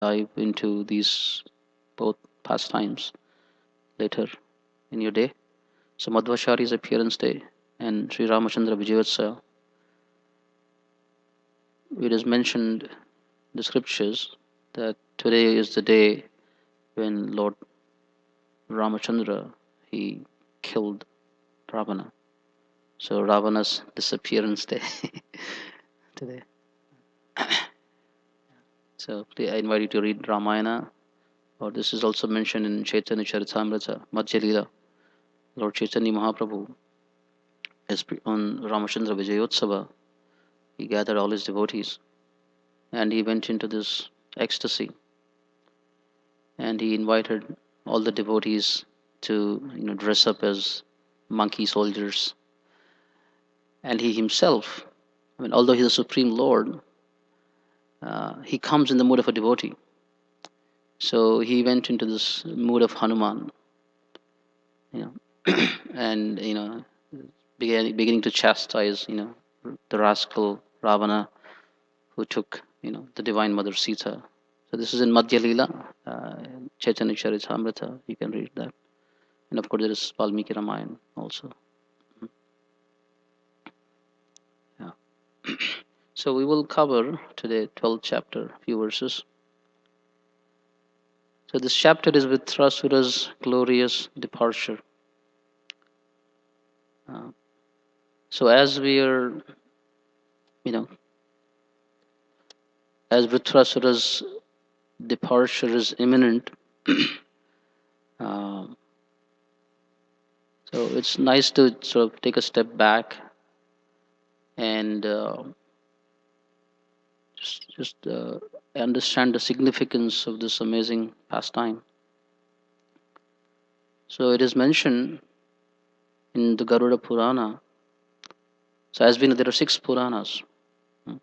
dive into these both pastimes later in your day. So Madhvacharya's appearance day and Sri Ramachandra Vijayotsav, it is mentioned in the scriptures that today is the day when Lord Ramachandra he killed Ravana. So Ravana's disappearance day today. So I invite you to read Ramayana, or this is also mentioned in Chaitanya Charitamrita, Madhya Leela. Lord Chaitanya Mahaprabhu, on Ramachandra Vijayotsava, he gathered all his devotees and he went into this ecstasy and he invited all the devotees to dress up as monkey soldiers. And he himself, I mean, although he's the Supreme Lord, he comes in the mood of a devotee. So he went into this mood of Hanuman, you know, and beginning to chastise, the rascal Ravana who took, the Divine Mother Sita. So this is in Madhya Leela, Chaitanya Charitamrita. You can read that, and of course there is Valmiki Ramayana also. Yeah. So we will cover today 12th chapter, few verses. So this chapter is Vritrasura's glorious departure. So as we are, as Vritrasura's departure is imminent, uh, so it's nice to sort of take a step back and just understand the significance of this amazing pastime. So it is mentioned in the Garuda Purana. So as we know, there are 6 Puranas. I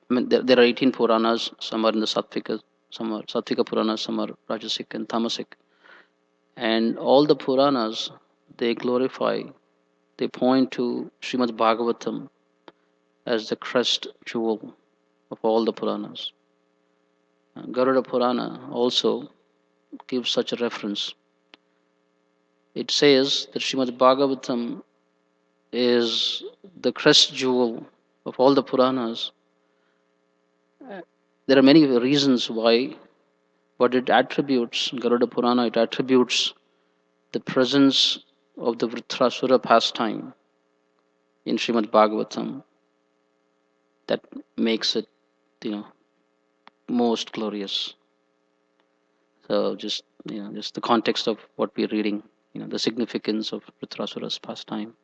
mean, there are 18 Puranas. Some are in the Sattvika, some are Sattvika Puranas, some are Rajasic and Tamasic. And all the Puranas, they glorify, they point to Srimad Bhagavatam as the crest jewel of all the Puranas. Garuda Purana also gives such a reference. It says that Srimad Bhagavatam is the crest jewel of all the Puranas. There are many reasons why, but it attributes, Garuda Purana, it attributes the presence of the Vritrasura pastime in Srimad Bhagavatam that makes it, most glorious. So just the context of what we're reading, the significance of Vritrasura's pastime.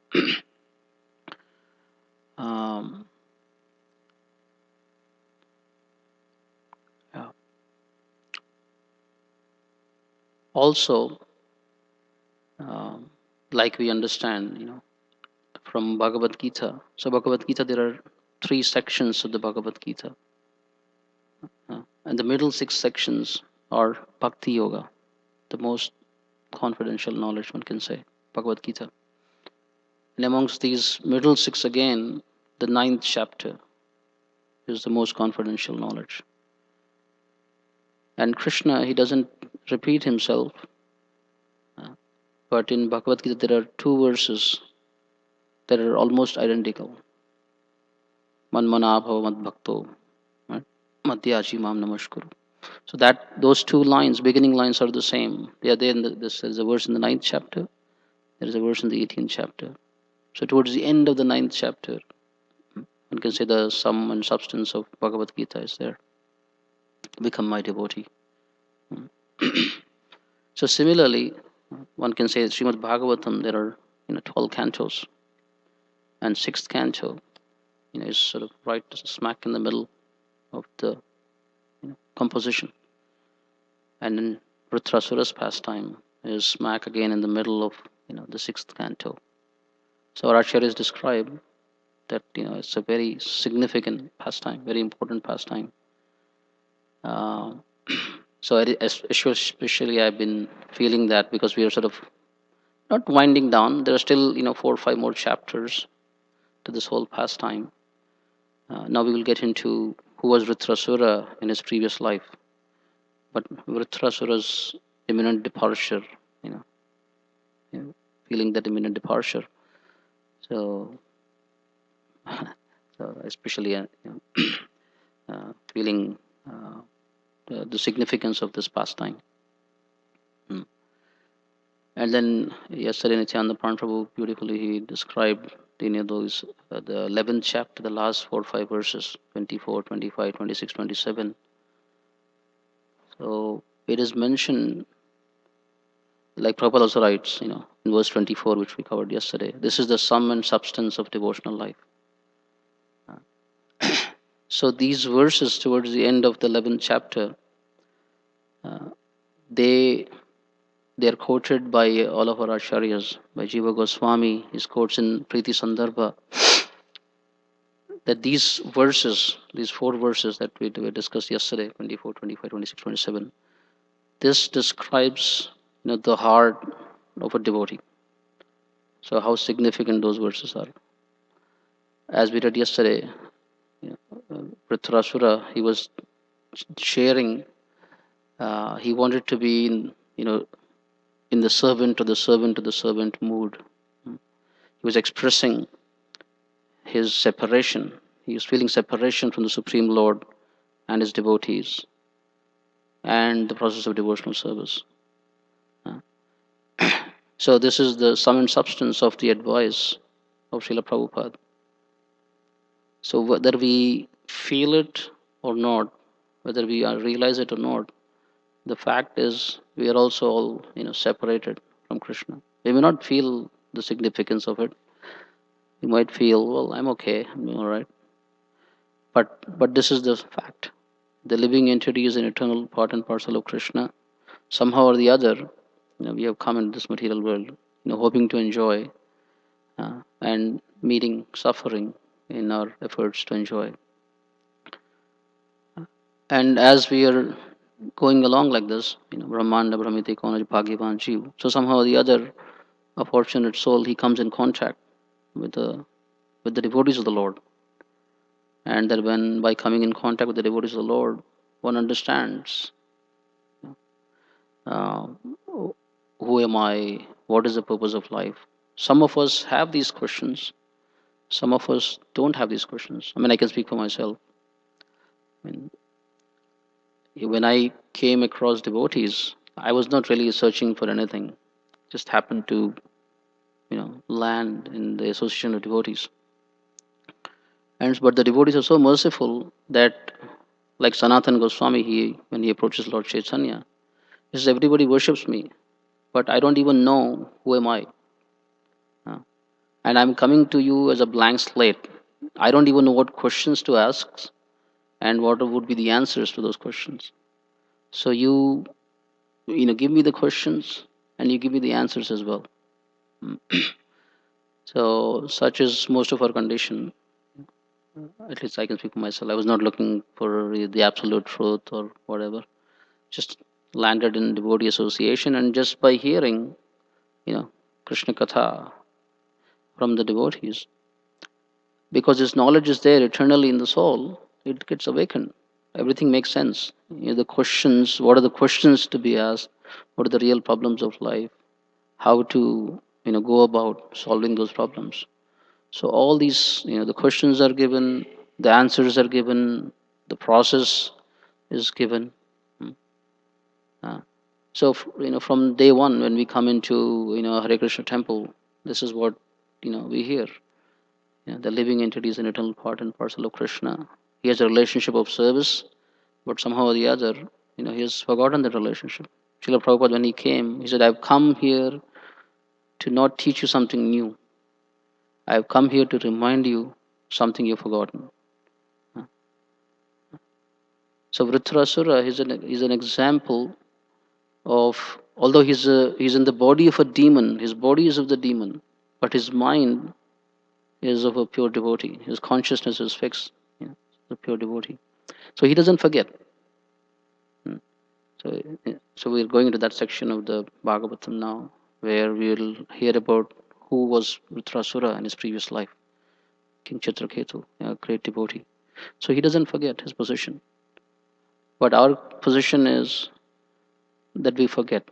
Yeah. Also, like we understand, from Bhagavad Gita. So Bhagavad Gita, there are 3 sections of the Bhagavad Gita, and the middle 6 sections are Bhakti Yoga, the most confidential knowledge one can say, Bhagavad Gita. And amongst these middle 6 again, the 9th chapter is the most confidential knowledge. And Krishna, he doesn't repeat himself, but in Bhagavad Gita there are 2 verses that are almost identical. Manmana bhava madbhakto, madhyaji mam namaskuru. So that those 2 lines, beginning lines, are the same. They are there in this is a verse in the 9th chapter. There is a verse in the 18th chapter. So towards the end of the 9th chapter, one can say the sum and substance of Bhagavad Gita is there. Become my devotee. So similarly, one can say Srimad Bhagavatam, there are 12 cantos, and 6th canto is sort of right smack in the middle of the composition, and then Vritrasura's pastime is smack again in the middle of the 6th canto. So our acharyas describe that it's a very significant pastime, very important pastime. So especially I've been feeling that because we are sort of not winding down. There are still 4 or 5 more chapters to this whole pastime. Now we will get into who was Vritrasura in his previous life. but Vritrasura's imminent departure, you know, feeling that imminent departure. So, so especially feeling the significance of this pastime. Hmm. And then yesterday, Nityananda Prabhu beautifully he described those the 11th chapter, the last 4 or 5 verses, 24, 25, 26, 27. So it is mentioned, like Prabhupada also writes, in verse 24, which we covered yesterday. This is the sum and substance of devotional life. So these verses towards the end of the 11th chapter, they they are quoted by all of our acharyas, by Jiva Goswami. His quotes in Priti Sandarbha, that these verses, these 4 verses that we discussed yesterday, 24, 25, 26, 27, this describes the heart of a devotee. So how significant those verses are. As we read yesterday, Prithvirasura, he was sharing, he wanted to be in the servant to the servant to the servant mood. He was expressing his separation. He was feeling separation from the Supreme Lord and his devotees and the process of devotional service. So this is the sum and substance of the advice of Srila Prabhupada. So whether we feel it or not, whether we realize it or not, the fact is we are also all separated from Krishna. We may not feel the significance of it. We might feel, well, I'm okay, I'm all right. But this is the fact. The living entity is an eternal part and parcel of Krishna. Somehow or the other, we have come into this material world, hoping to enjoy and meeting suffering in our efforts to enjoy. And as we are going along like this, Brahmanda Brahmiti Konaj Bhagyavan Jeev. So somehow or the other, a fortunate soul, he comes in contact with the devotees of the Lord. And that when by coming in contact with the devotees of the Lord, one understands uh, who am I, what is the purpose of life. Some of us have these questions, some of us don't have these questions. I mean, I can speak for myself. I mean, when I came across devotees, I was not really searching for anything. Just happened to, land in the association of devotees. And but the devotees are so merciful that, like Sanatan Goswami, when he approaches Lord Chaitanya, he says, "Everybody worships me, but I don't even know who am I, and I'm coming to you as a blank slate. I don't even know what questions to ask, and what would be the answers to those questions. So give me the questions, and you give me the answers as well." So such is most of our condition. At least I can speak for myself. I was not looking for the absolute truth or whatever. Just landed in devotee association, and just by hearing, Krishna Katha from the devotees, because this knowledge is there eternally in the soul, it gets awakened. Everything makes sense. The questions, what are the questions to be asked? What are the real problems of life? How to, go about solving those problems? So all these, the questions are given, the answers are given, the process is given. Hmm. So from day one, when we come into Hare Krishna temple, this is what we hear. The living entity is an eternal part and parcel of Krishna. He has a relationship of service, but somehow or the other, he has forgotten that relationship. Srila Prabhupada, when he came, he said, "I've come here to not teach you something new. I've come here to remind you something you've forgotten." So Vritrasura is an example of, although he's in the body of a demon, his body is of the demon, but his mind is of a pure devotee. His consciousness is fixed, the pure devotee. So he doesn't forget. Hmm. So we're going into that section of the Bhagavatam now, where we'll hear about who was Vritrasura in his previous life, King Chitraketu, a great devotee. So he doesn't forget his position. But our position is that we forget.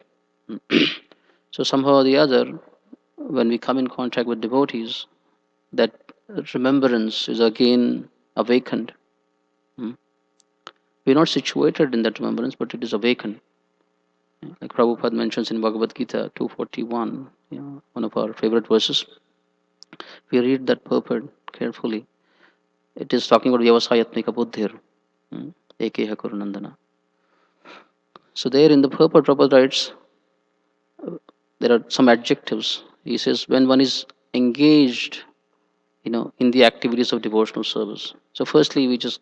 So somehow or the other, when we come in contact with devotees, that remembrance is again awakened. Mm. We're not situated in that remembrance, but it is awakened. Like Prabhupada mentions in Bhagavad Gita 241, one of our favorite verses. We read that purport carefully. It is talking about Vyavasayatmika Buddhir, Ekeha Kurunandana. So there in the purport, Prabhupada writes, there are some adjectives. He says, when one is engaged, in the activities of devotional service. So firstly, we just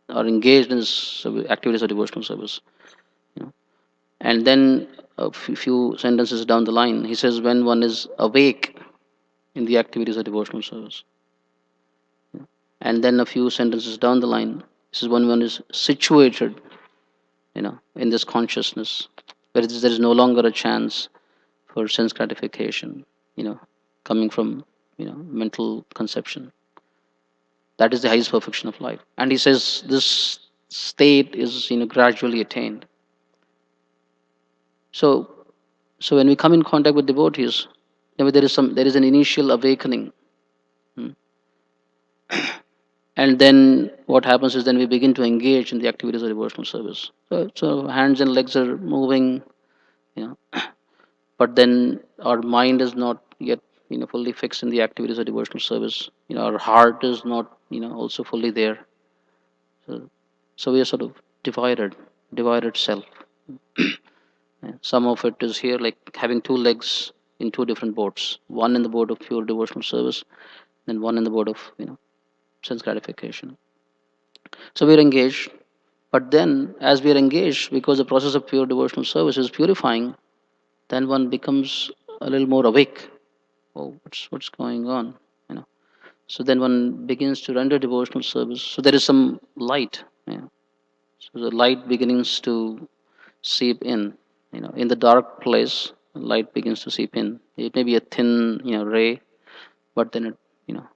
are engaged in this activities of devotional service. And then a few sentences down the line, he says, when one is awake in the activities of devotional service. And then a few sentences down the line, this is when one is situated, in this consciousness, where there is no longer a chance for sense gratification, coming from, mental conception. That is the highest perfection of life. And he says this state is, gradually attained. So, when we come in contact with devotees, there is an initial awakening. Hmm. And then what happens is then we begin to engage in the activities of devotional service. So hands and legs are moving, you know, but then our mind is not yet, fully fixed in the activities of devotional service. Our heart is not, also fully there. So we are sort of divided self. Some of it is here like having two legs in two different boats. One in the boat of pure devotional service, then one in the boat of, sense gratification. So we are engaged, but then as we are engaged, because the process of pure devotional service is purifying, then one becomes a little more awake. Oh, what's going on? So then one begins to render devotional service. So there is some light. So the light begins to seep in. In the dark place, light begins to seep in. It may be a thin, ray, but then it, you know,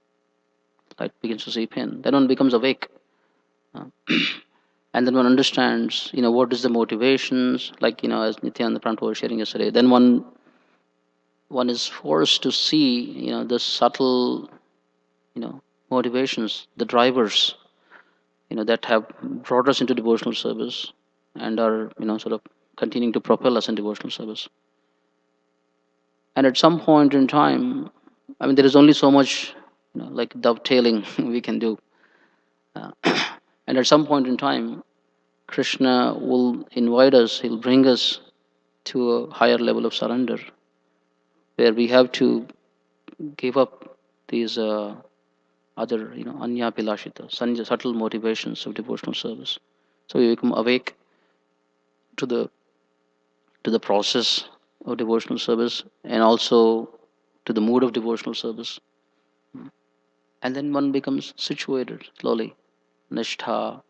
light begins to seep in. Then one becomes awake. Uh, and then one understands, what is the motivations, like, as Nityananda Prabhu was sharing yesterday. Then one is forced to see, the subtle, motivations, the drivers, that have brought us into devotional service and are, sort of continuing to propel us in devotional service. And at some point in time, I mean, there is only so much, like dovetailing we can do. Uh, and at some point in time, Krishna will invite us, he'll bring us to a higher level of surrender, where we have to give up these other, anya pilashita, subtle motivations of devotional service. So we become awake to the process of devotional service and also to the mood of devotional service. And then one becomes situated slowly, nishtha,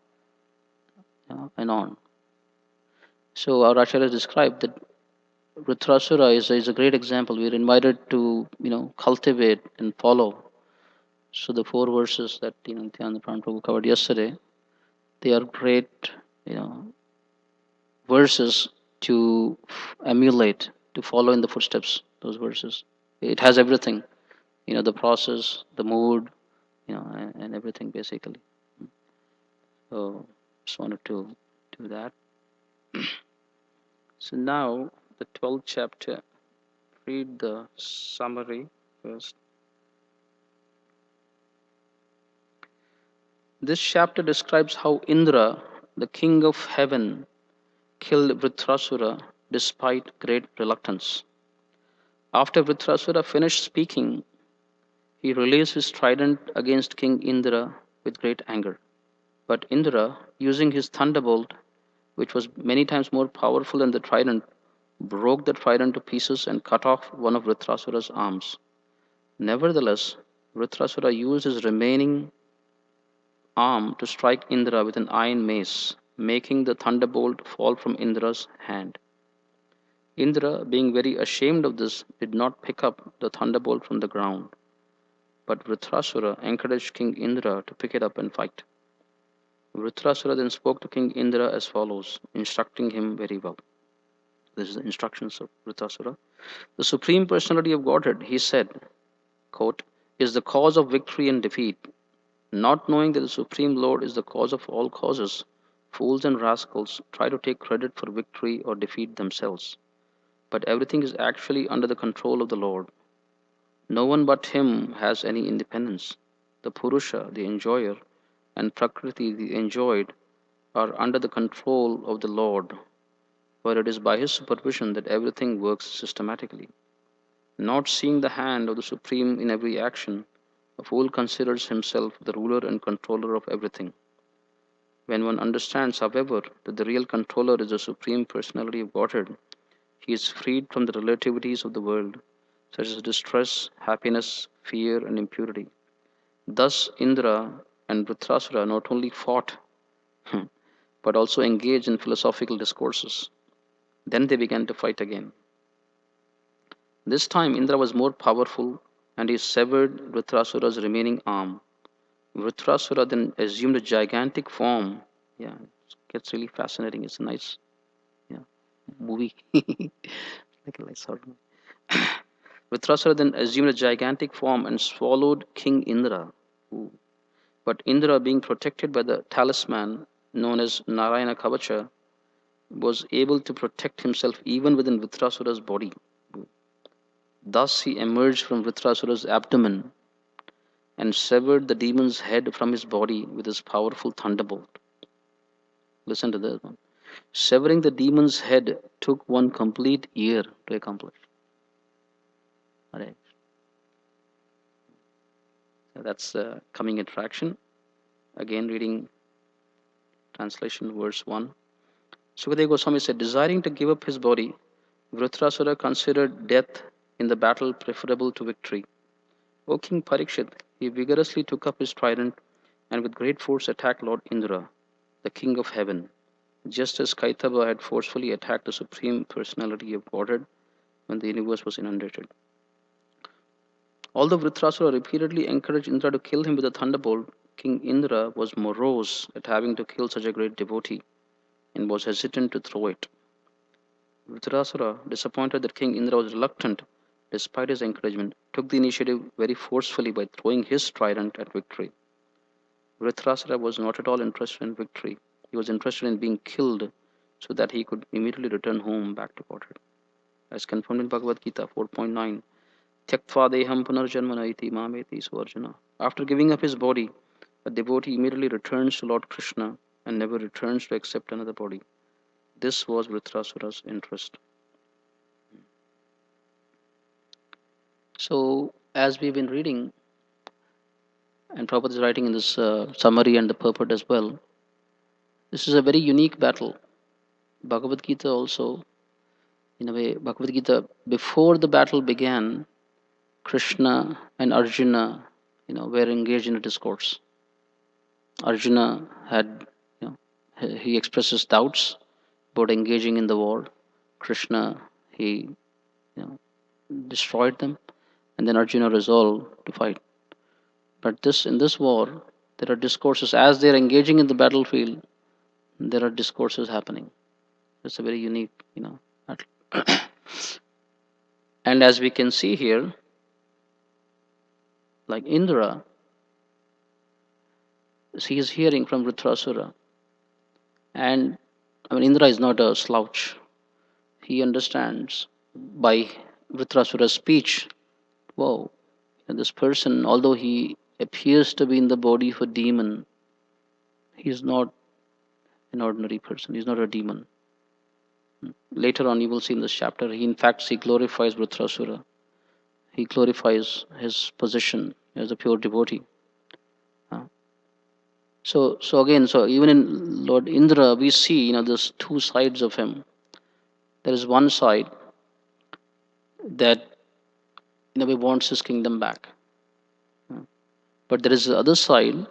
and on. So our Acharya described that Vritrasura is a great example. We are invited to, cultivate and follow. So the four verses that, Nityananda Prabhu covered yesterday, they are great, verses to emulate, to follow in the footsteps, those verses. It has everything, the process, the mood, and everything basically. So just wanted to do that. So now the 12th chapter, read the summary first. This chapter describes how Indra, the king of heaven, killed Vritrasura despite great reluctance. After Vritrasura finished speaking, he released his trident against King Indra with great anger. But Indra, using his thunderbolt, which was many times more powerful than the trident, broke the trident to pieces and cut off one of Vritrasura's arms. Nevertheless, Vritrasura used his remaining arm to strike Indra with an iron mace, making the thunderbolt fall from Indra's hand. Indra, being very ashamed of this, did not pick up the thunderbolt from the ground. But Vritrasura encouraged King Indra to pick it up and fight. Vritrasura then spoke to King Indra as follows, instructing him very well. This is the instructions of Vritrasura. The Supreme Personality of Godhead, he said, quote, is the cause of victory and defeat. Not knowing that the Supreme Lord is the cause of all causes, fools and rascals try to take credit for victory or defeat themselves. But everything is actually under the control of the Lord. No one but him has any independence. The Purusha, the enjoyer, and Prakriti, the enjoyed, are under the control of the Lord, for it is by his supervision that everything works systematically. Not seeing the hand of the Supreme in every action, a fool considers himself the ruler and controller of everything. When one understands, however, that the real controller is the Supreme Personality of Godhead, he is freed from the relativities of the world, such as distress, happiness, fear, and impurity. Thus, Indra and Vritrasura not only fought, but also engaged in philosophical discourses. Then they began to fight again. This time, Indra was more powerful, and he severed Vritrasura's remaining arm. Vritrasura then assumed a gigantic form. Yeah, it gets really fascinating. It's a nice, yeah, movie. Like a nice horror movie. Vritrasura then assumed a gigantic form and swallowed King Indra. Ooh. But Indra, being protected by the talisman known as Narayana Kavacha, was able to protect himself even within Vritrasura's body. Thus he emerged from Vritrasura's abdomen and severed the demon's head from his body with his powerful thunderbolt. Listen to this one. Severing the demon's head took one complete year to accomplish. Alright. So that's the coming attraction. Again, reading translation, verse 1. Sukadeva Goswami said, desiring to give up his body, Vritrasura considered death in the battle preferable to victory. O King Parikshit, he vigorously took up his trident and with great force attacked Lord Indra, the king of heaven, just as Kaitaba had forcefully attacked the Supreme Personality of Godhead when the universe was inundated. Although Vritrasura repeatedly encouraged Indra to kill him with a thunderbolt, King Indra was morose at having to kill such a great devotee and was hesitant to throw it. Vritrasura, disappointed that King Indra was reluctant despite his encouragement, took the initiative very forcefully by throwing his trident at victory. Vritrasura was not at all interested in victory. He was interested in being killed so that he could immediately return home back to Godhead. As confirmed in Bhagavad Gita 4.9, Tyaktva deham punarjanmana iti mameti suarjuna. After giving up his body, a devotee immediately returns to Lord Krishna and never returns to accept another body. This was Vritrasura's interest. So, as we've been reading, and Prabhupada is writing in this summary and the purport as well, this is a very unique battle. Bhagavad Gita also, in a way, Bhagavad Gita, before the battle began, Krishna and Arjuna, were engaged in a discourse. Arjuna had, he expresses doubts about engaging in the war. Krishna, he, destroyed them, and then Arjuna resolved to fight. But in this war, there are discourses as they are engaging in the battlefield. There are discourses happening. It's a very unique, battle. And as we can see here, like Indra, he is hearing from Vritrasura, and Indra is not a slouch. He understands by Vritrasura's speech. Whoa, this person, although he appears to be in the body of a demon, he is not an ordinary person. He is not a demon. Later on, you will see in this chapter, he glorifies Vritrasura. He glorifies his position as a pure devotee. So even in Lord Indra, we see there's two sides of him. There is one side that he wants his kingdom back, but there is the other side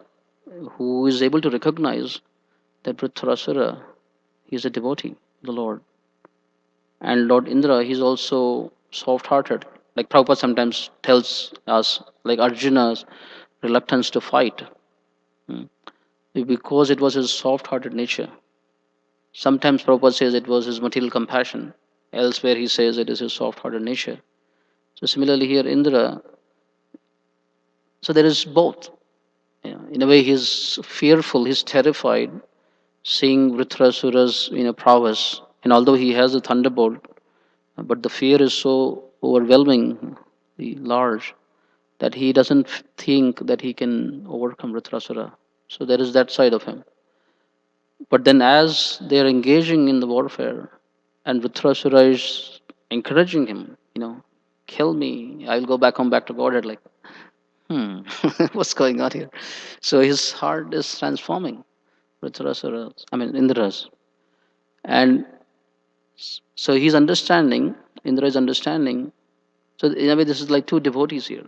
who is able to recognize that Vritrasura, he is a devotee of the Lord, and Lord Indra, he is also soft-hearted. Like Prabhupada sometimes tells us, like Arjuna's reluctance to fight, because it was his soft-hearted nature. Sometimes Prabhupada says it was his material compassion. Elsewhere he says it is his soft-hearted nature. So similarly here, Indra, so there is both. In a way, he's fearful, he's terrified, seeing Vritrasura's prowess, and although he has a thunderbolt, but the fear is so overwhelming, large, that he doesn't think that he can overcome Vritrasura. So there is that side of him. But then, as they are engaging in the warfare, and Vritrasura is encouraging him, kill me, I'll go back home, back to Godhead. Like, what's going on here? So his heart is transforming. Vritrasura, I mean Indra's, and so he's understanding. Indra is understanding. So in a way, this is like two devotees here.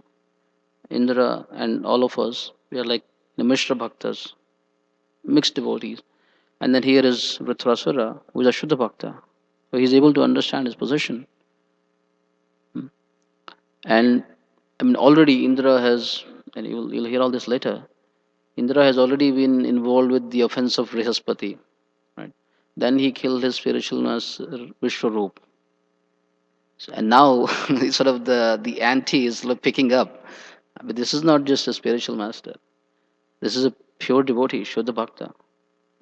Indra and all of us, we are like the Mishra Bhaktas, mixed devotees. And then here is Vritrasura, who is a Shuddha Bhakta. So he's able to understand his position. And I mean, already Indra has, and you'll hear all this later, Indra has already been involved with the offense of Brihaspati. Right? Then he killed his spiritual master Vishwarup. So, and now sort of the ante is like picking up. But this is not just a spiritual master. This is a pure devotee, Shuddha Bhakta.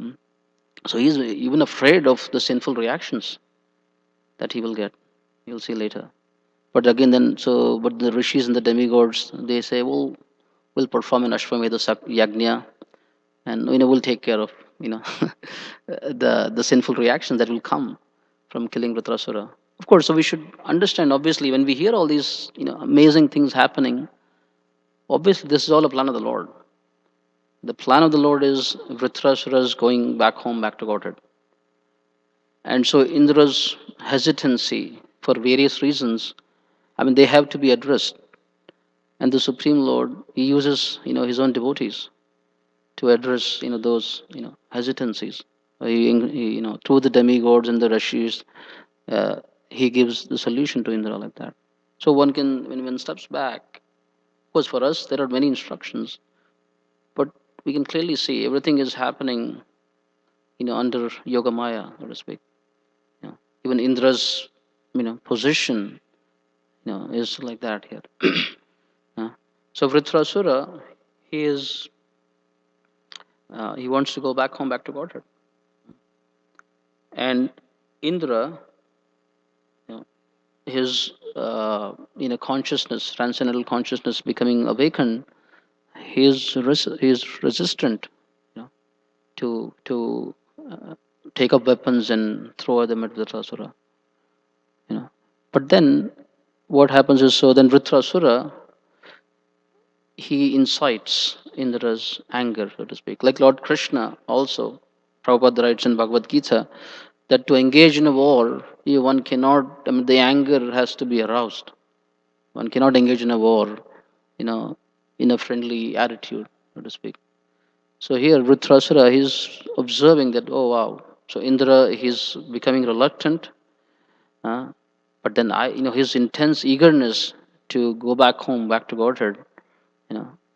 Hmm. So he's even afraid of the sinful reactions that he will get. You'll see later. But again, but the rishis and the demigods, they say, well, we'll perform an Ashwamedha Yagnya, and we'll take care of the sinful reactions that will come from killing Vritrasura. Of course, so we should understand. Obviously, when we hear all these amazing things happening, obviously this is all a plan of the Lord. The plan of the Lord is Vritrasura's going back home, back to Godhead. And so Indra's hesitancy for various reasons, I mean, they have to be addressed. And the Supreme Lord, He uses, His own devotees to address, those, hesitancies. Through the demigods and the rishis, He gives the solution to Indra like that. So one can, when one steps back, of course, for us there are many instructions, but we can clearly see everything is happening, under Yoga Maya, so to speak. Even Indra's, position, is like that here. So Vritrasura, he is, he wants to go back home, back to Godhead, and Indra, you know, his, consciousness, transcendental consciousness, becoming awakened, he is resistant, you know, to take up weapons and throw them at Vritrasura. But then what happens is, so then Vritrasura, he incites Indra's anger, so to speak. Like Lord Krishna also, Prabhupada writes in Bhagavad Gita, that to engage in a war, one cannot, I mean, the anger has to be aroused. One cannot engage in a war, you know, in a friendly attitude, so to speak. So here, Vritrasura, he's observing that, oh wow. So Indra, he's becoming reluctant, uh, but then his intense eagerness to go back home, back to Godhead,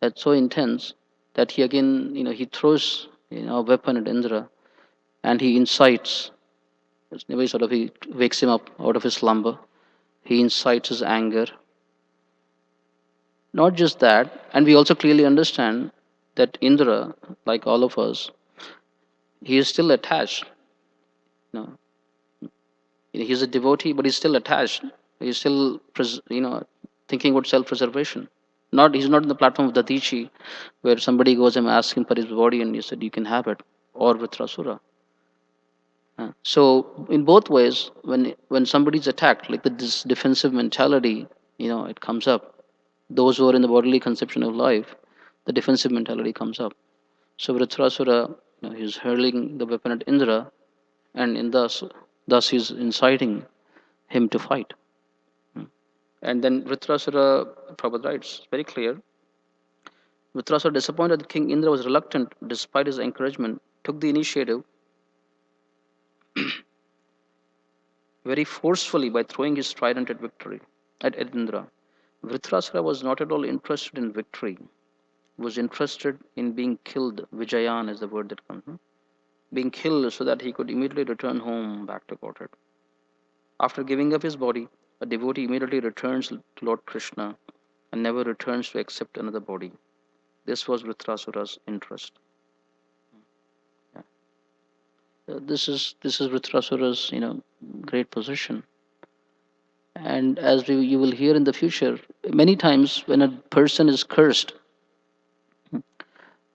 that's so intense that he again, he throws, a weapon at Indra, and he incites. In a way, sort of, he wakes him up out of his slumber. He incites his anger. Not just that, and we also clearly understand that Indra, like all of us, he is still attached. You know, he's a devotee, but he's still attached. He's still, thinking about self-preservation. He's not in the platform of Dadichi, where somebody goes and asks him for his body, and he said, "You can have it," or with Rasura. So in both ways, when somebody's attacked, like this defensive mentality, it comes up. Those who are in the bodily conception of life, the defensive mentality comes up. So Vritrasura, he's hurling the weapon at Indra, and thus he's inciting him to fight. And then Vritrasura, Prabhupada writes, very clear. Vritrasura, disappointed that King Indra was reluctant despite his encouragement, took the initiative very forcefully by throwing his trident at Indra. Vritrasura was not at all interested in victory, was interested in being killed. Vijayan is the word that comes. Being killed so that he could immediately return home back to Godhead. After giving up his body, a devotee immediately returns to Lord Krishna and never returns to accept another body. This was Vritrasura's interest. This is Vritrasura's great position. And as you will hear in the future, many times when a person is cursed,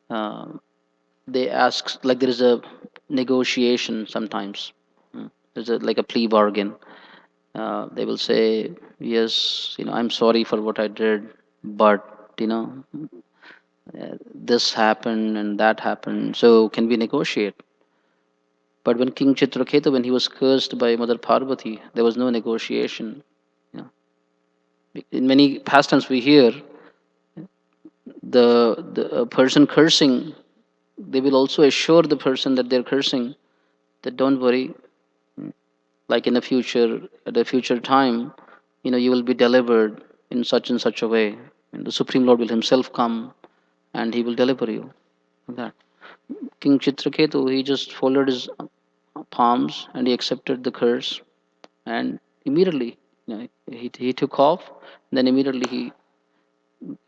uh, they ask, like there is a negotiation sometimes. There's like a plea bargain. They will say, yes, I'm sorry for what I did, but this happened and that happened. So can we negotiate? But when King Chitraketu, when he was cursed by Mother Parvati, there was no negotiation. You know, in many pastimes we hear the person cursing, they will also assure the person that they're cursing that don't worry, like in the future, at a future time, you will be delivered in such and such a way, and the Supreme Lord will Himself come and He will deliver you. Like that. King Chitraketu, he just folded his palms and he accepted the curse, and immediately, he took off. And then immediately he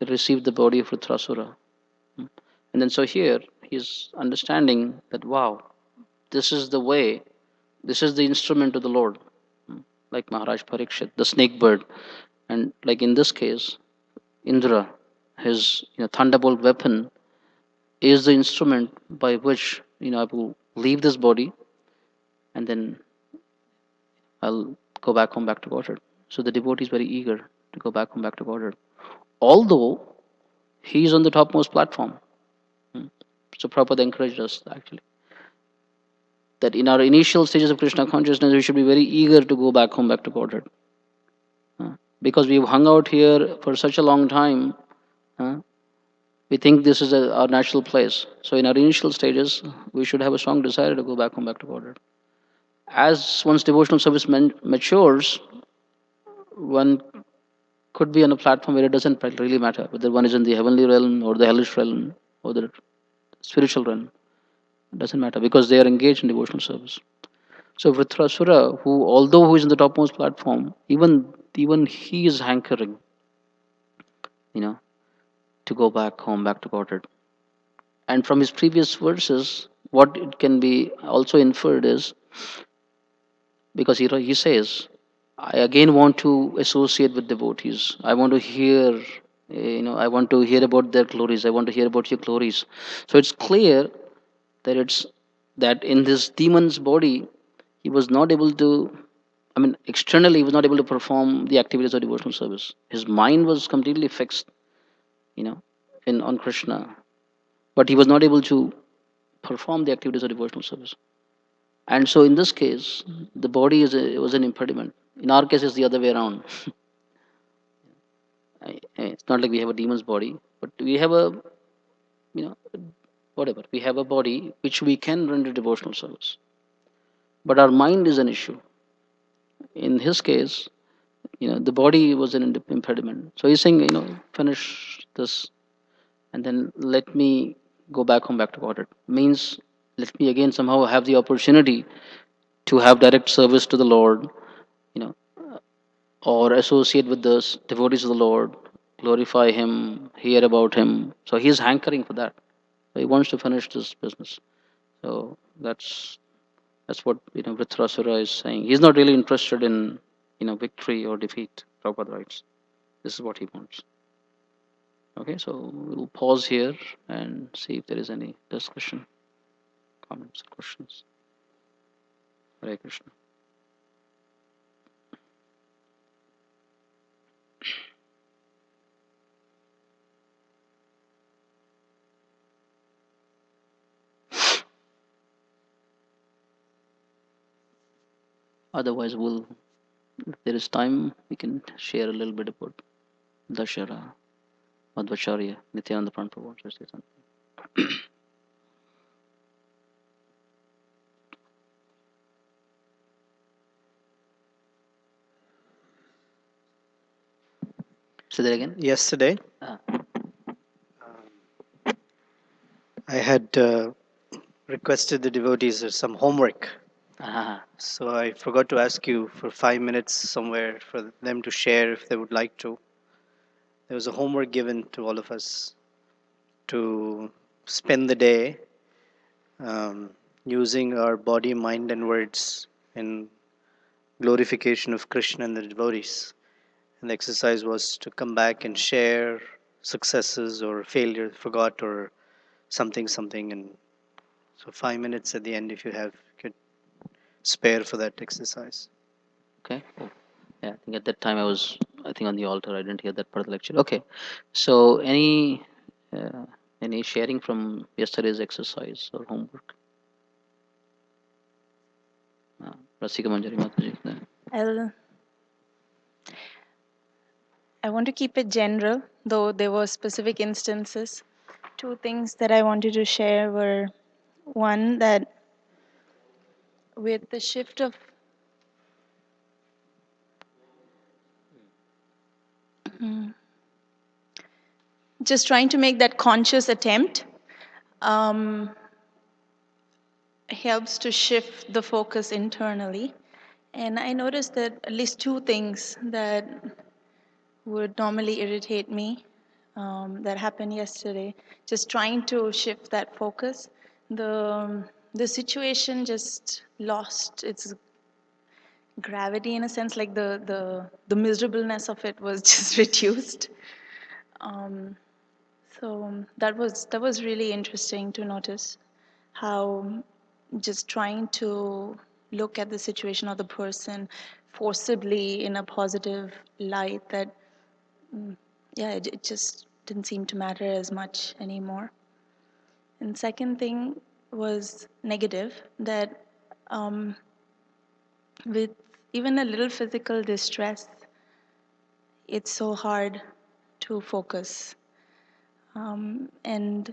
received the body of Rudrasura. And then so here he's understanding that wow, this is the way, this is the instrument of the Lord, like Maharaj Parikshit, the snake bird, and like in this case, Indra, his thunderbolt weapon is the instrument by which I will leave this body and then I'll go back home, back to Godhead. So the devotee is very eager to go back home, back to Godhead, although he is on the topmost platform. So Prabhupada encouraged us actually that in our initial stages of Krishna consciousness, we should be very eager to go back home, back to Godhead. Because we've hung out here for such a long time, we think this is our natural place. So in our initial stages, we should have a strong desire to go back home, back to Godhead. As one's devotional service matures, one could be on a platform where it doesn't really matter whether one is in the heavenly realm or the hellish realm or the spiritual realm. It doesn't matter because they are engaged in devotional service. So Vritrasura, although is in the topmost platform, even he is hankering, to go back home, back to Godhead. And from his previous verses, what it can be also inferred is because he says, I again want to associate with devotees. I want to hear, I want to hear about their glories. I want to hear about your glories. So it's clear that that in this demon's body, he was not able to. I mean, externally, he was not able to perform the activities of devotional service. His mind was completely fixed, on Krishna, but he was not able to perform the activities of devotional service. And so, in this case, the body was an impediment. In our case, it's the other way around. It's not like we have a demon's body, but we have you know, whatever. We have a body which we can render devotional service. But our mind is an issue. In his case, the body was an impediment. So he's saying, finish this and then let me go back home, back to Godhead. Means let me again somehow have the opportunity to have direct service to the Lord, you know, or associate with the devotees of the Lord, glorify Him, hear about Him. So he's hankering for that. So he wants to finish this business. So that's what Vritrasura is saying. He's not really interested in victory or defeat. Prabhupada writes. This is what he wants. Okay, so we'll pause here and see if there is any discussion, comments, or questions. Hare Krishna. Otherwise, if there is time, we can share a little bit about Dashara, Madhvacharya, Nityananda Prabhu. Say that again. Yesterday, I had requested the devotees some homework. So I forgot to ask you for 5 minutes somewhere for them to share if they would like to. There was a homework given to all of us to spend the day using our body, mind, and words in glorification of Krishna and the devotees. And the exercise was to come back and share successes or failure, forgot or something. And so 5 minutes at the end, if you have, could spare for that exercise. Okay. Oh, yeah, I think at that time I think on the altar. I didn't hear that part of the lecture. Okay. So any sharing from yesterday's exercise or homework? Rasika Manjari Mataji. I want to keep it general, though there were specific instances. Two things that I wanted to share were one, that with the shift of just trying to make that conscious attempt um, helps to shift the focus internally. And I noticed that at least two things that would normally irritate me that happened yesterday. Just trying to shift that focus. The situation just lost its gravity in a sense, like the miserableness of it was just reduced. So that was really interesting to notice how just trying to look at the situation or the person forcibly in a positive light, that yeah, it just didn't seem to matter as much anymore. And second thing was negative, that with even a little physical distress, it's so hard to focus. And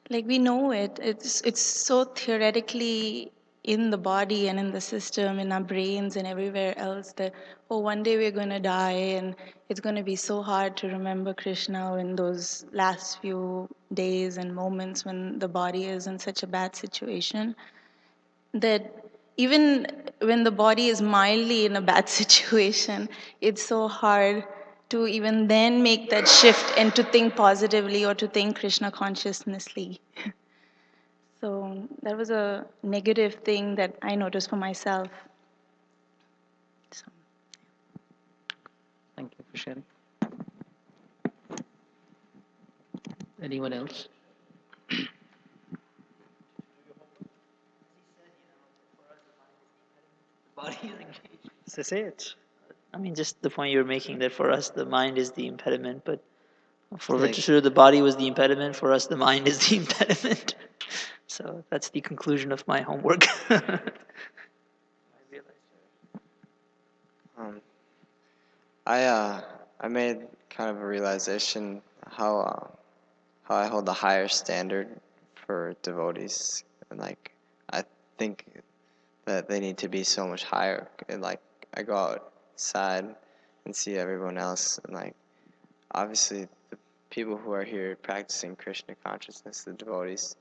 like we know it's so theoretically in the body and in the system, in our brains and everywhere else, that oh, one day we're going to die and it's going to be so hard to remember Krishna in those last few days and moments when the body is in such a bad situation, that even when the body is mildly in a bad situation, it's so hard to even then make that shift and to think positively or to think Krishna consciously. So that was a negative thing that I noticed for myself. So. Thank you for sharing. Anyone else? Body is engaged. So say it. I mean, just the point you were making, that for us the mind is the impediment, but for Like- Vichasura the body was the impediment. For us, the mind is the impediment. So that's the conclusion of my homework. I made kind of a realization how I hold a higher standard for devotees, and like I think that they need to be so much higher. And like I go outside and see everyone else, and like obviously the people who are here practicing Krishna consciousness, the devotees,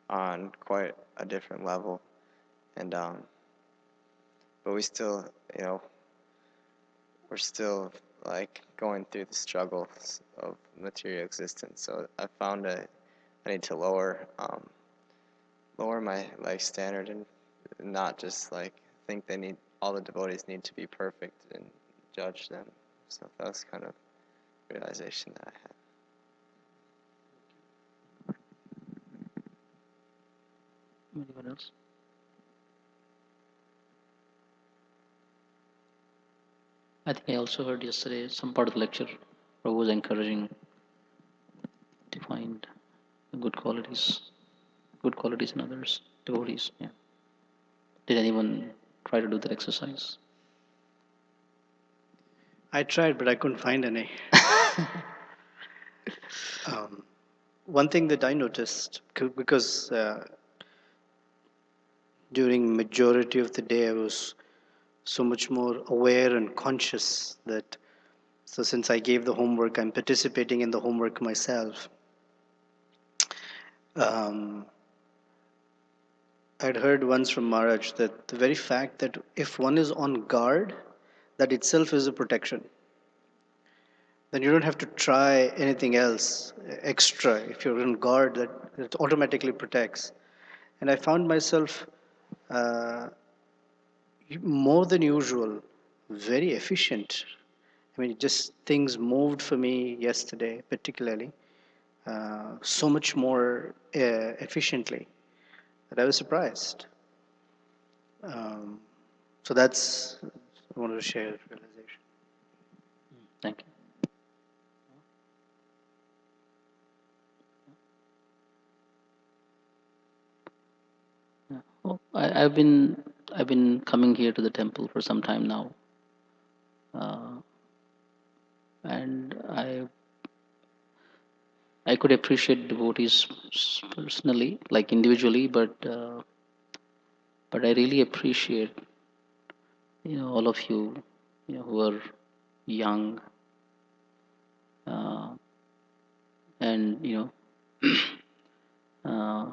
are on quite a different level, and but we still, we're still like going through the struggles of material existence. So I found I need to lower my like standard, and not just like think all the devotees need to be perfect and judge them. So that was kind of realization that I had. Anyone else? I think I also heard yesterday some part of the lecture. Prabhu was encouraging to find good qualities in others, devotees. Yeah. Did anyone try to do that exercise? I tried, but I couldn't find any. One thing that I noticed, because during majority of the day I was so much more aware and conscious that, so since I gave the homework, I'm participating in the homework myself. I'd heard once from Maharaj that the very fact that if one is on guard, that itself is a protection. Then you don't have to try anything else extra. If you're on guard, that it automatically protects. And I found myself uh, more than usual, very efficient. I mean, just things moved for me yesterday, particularly, so much more efficiently that I was surprised. So that's I wanted to share realization. Thank you. Yeah. Oh, I've been coming here to the temple for some time now, and I could appreciate devotees personally, like individually, but I really appreciate all of you, who are young, uh, and uh,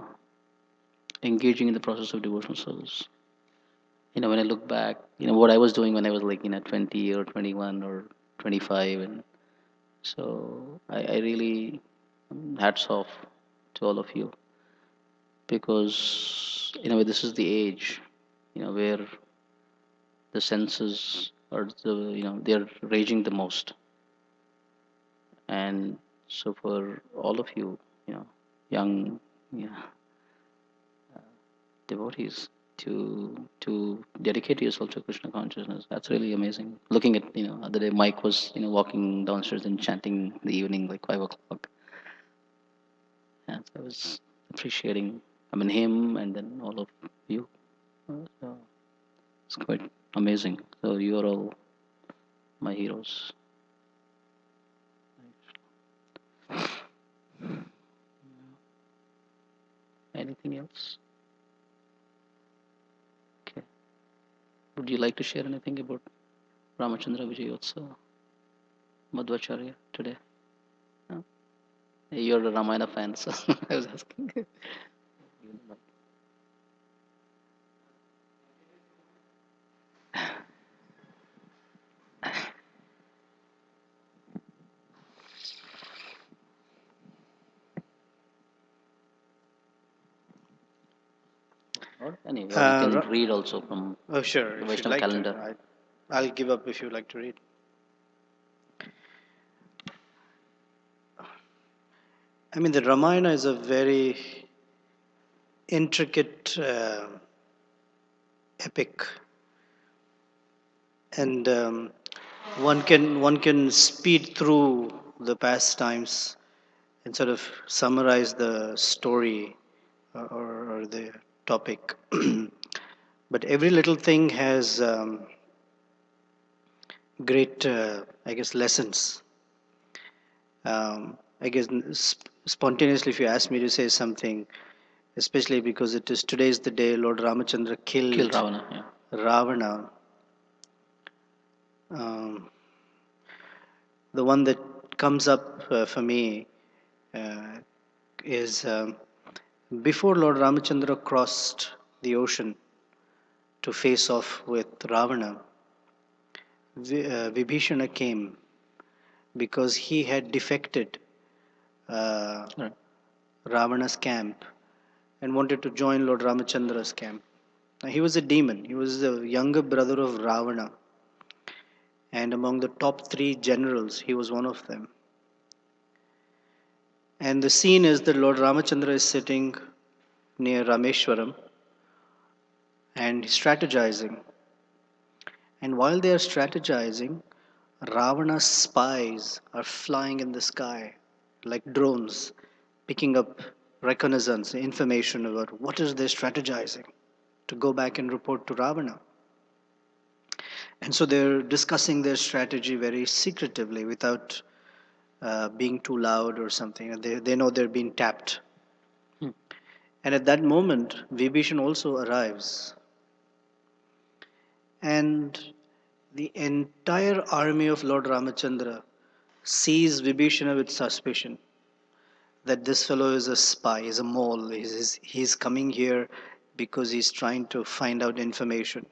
engaging in the process of devotional service. When I look back, what I was doing when I was like 20 or 21 or 25, and so I really hats off to all of you, because this is the age where the senses are they're raging the most, and so for all of you, young, you know, devotees, to dedicate yourself to Krishna consciousness, that's really amazing. Looking at the other day, Mike was walking downstairs and chanting in the evening like 5 o'clock, and I was appreciating, him and then all of you. So it's quite amazing. So you are all my heroes. Anything else? Okay. Would you like to share anything about Ramachandra Vijayotsav, Madhvacharya today? No? You're a Ramayana fan, so I was asking. Or anyway, or you can read also from Oh, sure. the If you'd Vaishnava like calendar. to, I'll give up if you'd like to read. I mean, the Ramayana is a very intricate epic, and one can speed through the pastimes and sort of summarize the story or the topic. But every little thing has great, I guess, lessons. I guess spontaneously, if you ask me to say something, especially because today's the day Lord Ramachandra Kill killed Ravana. Yeah. Ravana. Um, the one that comes up for me uh, is before Lord Ramachandra crossed the ocean to face off with Ravana, Vibhishana came because he had defected uh, Right. Ravana's camp and wanted to join Lord Ramachandra's camp. Now, he was a demon. He was the younger brother of Ravana. And among the top 3 generals, he was one of them. And the scene is that Lord Ramachandra is sitting near Rameshwaram and strategizing. And while they are strategizing, Ravana's spies are flying in the sky like drones, picking up reconnaissance information about what is they strategizing to go back and report to Ravana. And so they're discussing their strategy very secretively without being too loud or something. And they know they're being tapped. And at that moment, Vibhishan also arrives. And the entire army of Lord Ramachandra sees Vibhishana with suspicion that this fellow is a spy, is a mole, he's coming here because he's trying to find out information.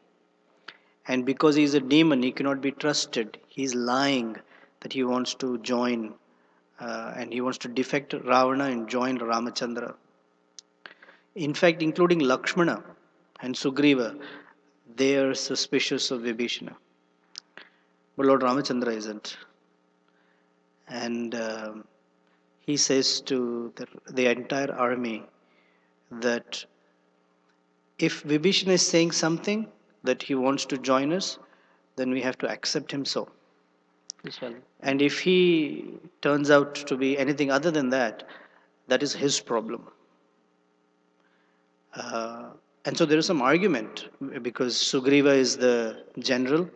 And because he's a demon, he cannot be trusted. He's lying that he wants to join and he wants to defect Ravana and join Ramachandra. In fact, including Lakshmana and Sugriva, they are suspicious of Vibhishana. But Lord Ramachandra isn't. And he says to the entire army that if Vibhishana is saying something that he wants to join us, then we have to accept him so. And if he turns out to be anything other than that, that is his problem. And so there is some argument because Sugriva is the general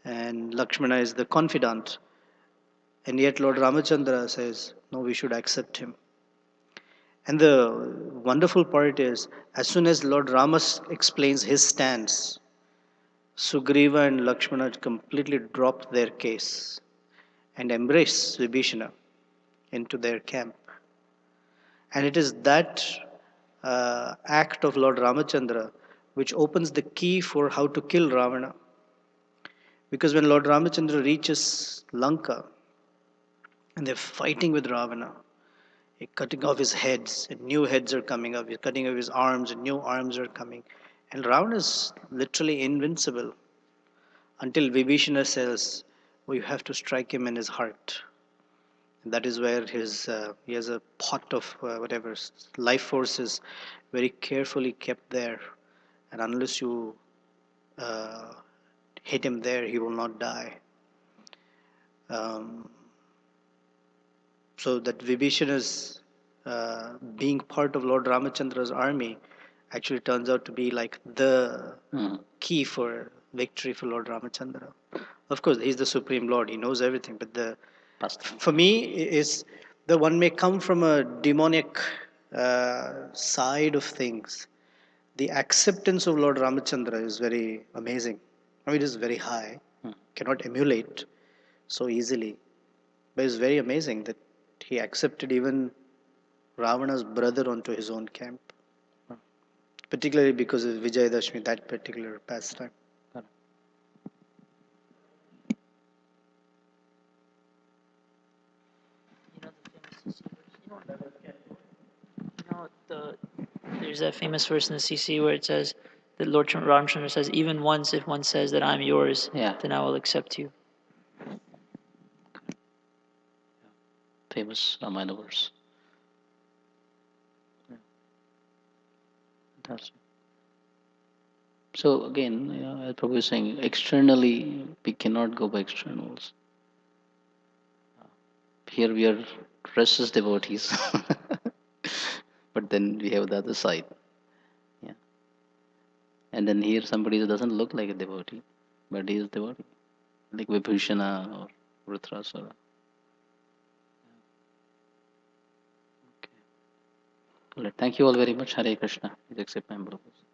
and Lakshmana is the confidant. And yet Lord Ramachandra says, no, we should accept him. And the wonderful part is, as soon as Lord Rama explains his stance, Sugriva and Lakshmana completely drop their case and embrace Vibhishana into their camp. And it is that act of Lord Ramachandra which opens the key for how to kill Ravana. Because when Lord Ramachandra reaches Lanka and they're fighting with Ravana, he's cutting off his heads and new heads are coming up. He's cutting off his arms and new arms are coming. And Ravana is literally invincible until Vibhishana says, well, you have to strike him in his heart. And that is where he has a pot of whatever life force is very carefully kept there. And unless you hit him there, he will not die. So that Vibhishana's being part of Lord Ramachandra's army actually turns out to be like the key for victory for Lord Ramachandra. Of course, he's the Supreme Lord. He knows everything. But for me, is the one may come from a demonic side of things. The acceptance of Lord Ramachandra is very amazing. I mean, it is very high. Cannot emulate so easily. But it's very amazing that he accepted even Ravana's brother onto his own camp. Particularly because of Vijayadashmi, that particular pastime. There's that famous verse in the CC where it says that Lord Ramchandra says, even once if one says that I'm yours, then I will accept you. Famous Ramayana verse. That's so again, as Prabhu is saying, externally we cannot go by externals. Here we are dressed as devotees, but then we have the other side. Yeah. And then here somebody who doesn't look like a devotee, but he is devotee, like Vibhishana or Vritrasura. Okay. Thank you all very much. Hare Krishna. Please accept my blessings.